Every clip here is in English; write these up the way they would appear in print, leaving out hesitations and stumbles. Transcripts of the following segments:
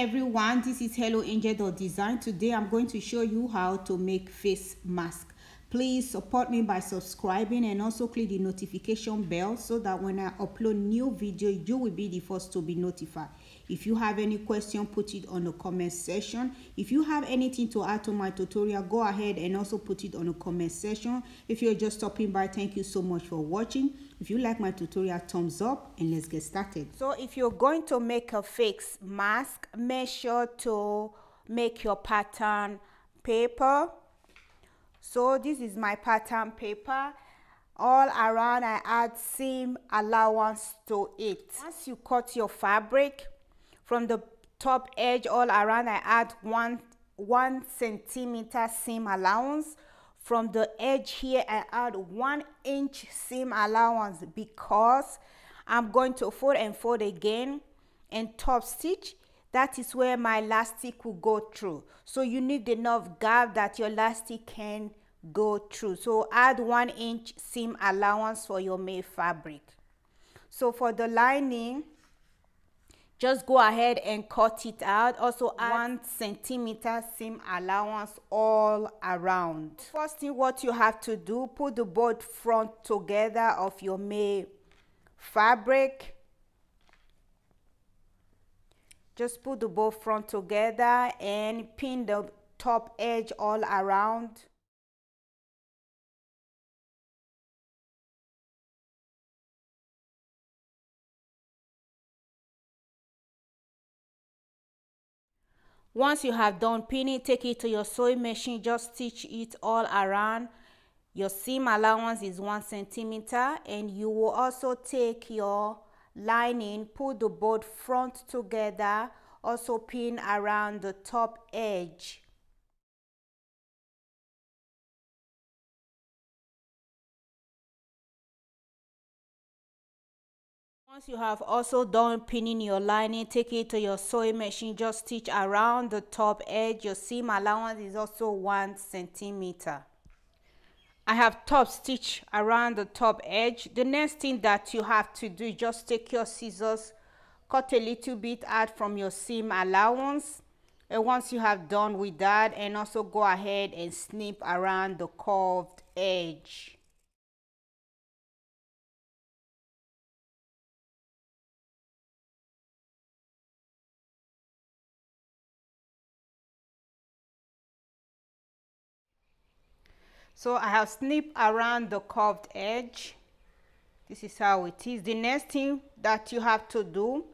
everyone, this is Helloangel.design. Today I'm going to show you how to make face mask. Please support me by subscribing and also click the notification bell so that when I upload new video you will be the first to be notified. If you have any question, put it on the comment section. If you have anything to add to my tutorial, go ahead and also put it on the comment section. If you're just stopping by, thank you so much for watching. If you like my tutorial, thumbs up and let's get started. So if you're going to make a face mask, make sure to make your pattern paper. So this is my pattern paper. All around I add seam allowance to it. Once you cut your fabric from the top edge all around, I add one centimeter seam allowance. From the edge here I add 1 inch seam allowance because I'm going to fold and fold again and top stitch. That is where my elastic will go through. So you need enough gap that your elastic can go through. So add 1 inch seam allowance for your made fabric. So for the lining, just go ahead and cut it out. Also add 1 centimeter seam allowance all around. First thing what you have to do, put the both front together of your made fabric. Just put the both front together and pin the top edge all around. Once you have done pinning, take it to your sewing machine, just stitch it all around. Your seam allowance is 1 centimeter, and you will also take your lining, put the both front together, also pin around the top edge. Once you have also done pinning your lining, take it to your sewing machine, just stitch around the top edge. Your seam allowance is also 1 centimeter. I have top stitch around the top edge. The next thing that you have to do is just take your scissors, cut a little bit out from your seam allowance, and once you have done with that, and also go ahead and snip around the curved edge. So I have snipped around the curved edge. This is how it is. The next thing that you have to do,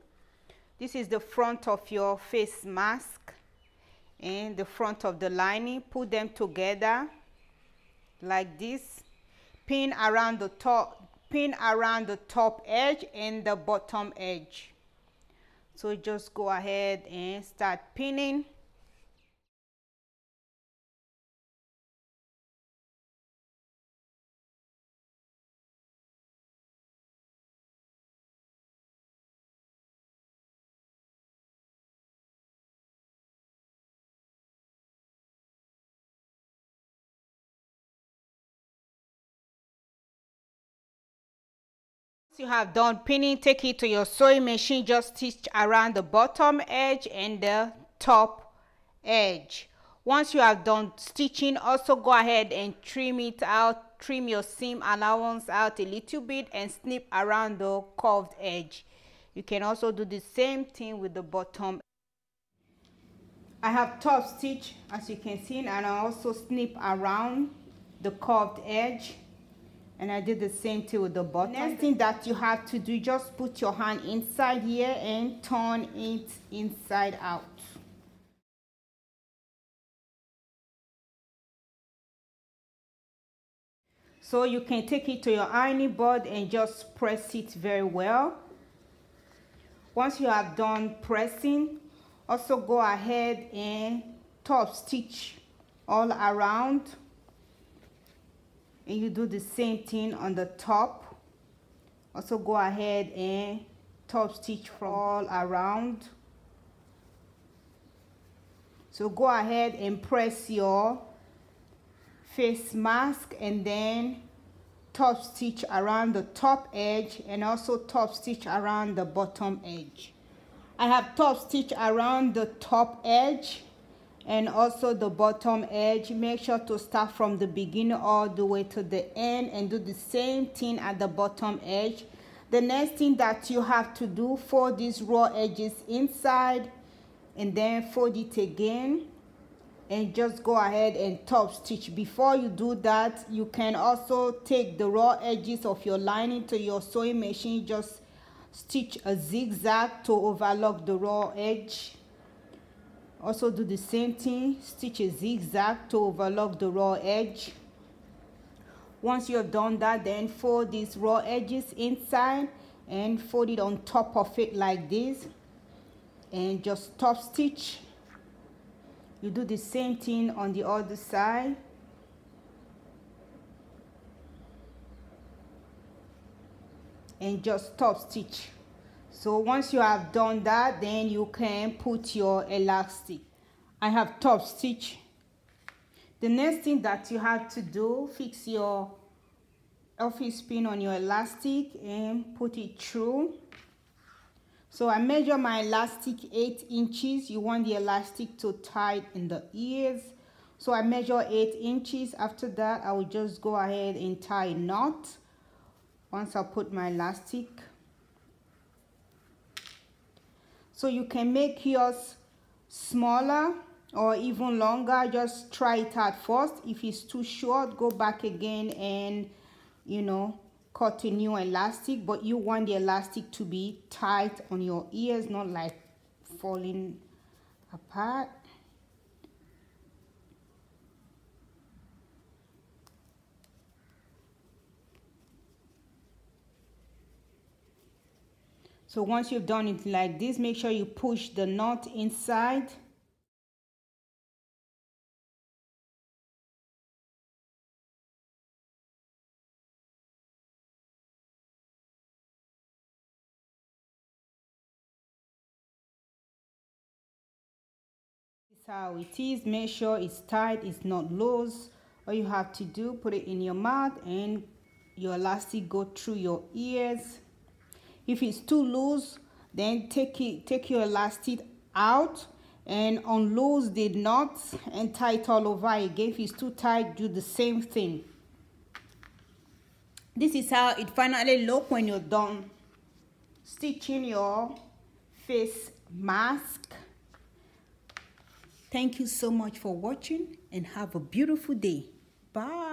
this is the front of your face mask and the front of the lining. Put them together like this. Pin around the top edge and the bottom edge. So just go ahead and start pinning. You have done pinning, take it to your sewing machine, just stitch around the bottom edge and the top edge. Once you have done stitching, also go ahead and trim it out, trim your seam allowance out a little bit and snip around the curved edge. You can also do the same thing with the bottom. I have top stitch as you can see, and I also snip around the curved edge. And I did the same thing with the bottom. Next thing that you have to do, just put your hand inside here and turn it inside out. So you can take it to your ironing board and just press it very well. Once you have done pressing, also go ahead and top stitch all around. And you do the same thing on the top. Also go ahead and top stitch from all around. So go ahead and press your face mask and then top stitch around the top edge and also top stitch around the bottom edge. I have top stitch around the top edge and also the bottom edge. Make sure to start from the beginning all the way to the end and do the same thing at the bottom edge. The next thing that you have to do, fold these raw edges inside and then fold it again and just go ahead and top stitch. Before you do that, you can also take the raw edges of your lining to your sewing machine, just stitch a zigzag to overlock the raw edge. Also do the same thing, stitch a zigzag to overlock the raw edge. Once you have done that, then fold these raw edges inside and fold it on top of it like this and just top stitch. You do the same thing on the other side. And just top stitch. So once you have done that, then you can put your elastic. I have top stitch. The next thing that you have to do, fix your office pin on your elastic and put it through. So I measure my elastic 8 inches. You want the elastic to tie in the ears. So I measure 8 inches. After that, I will just go ahead and tie a knot. Once I put my elastic. So you can make yours smaller or even longer. Just try it out first. If it's too short, go back again and, you know, cut a new elastic. But you want the elastic to be tight on your ears, not like falling apart. So once you've done it like this, make sure you push the knot inside. This is how it is. Make sure it's tight, it's not loose. All you have to do, put it in your mouth and your elastic go through your ears. If it's too loose, then take your elastic out and unloose the knots and tie it all over again. If it's too tight, do the same thing. This is how it finally looks when you're done stitching your face mask. Thank you so much for watching and have a beautiful day. Bye.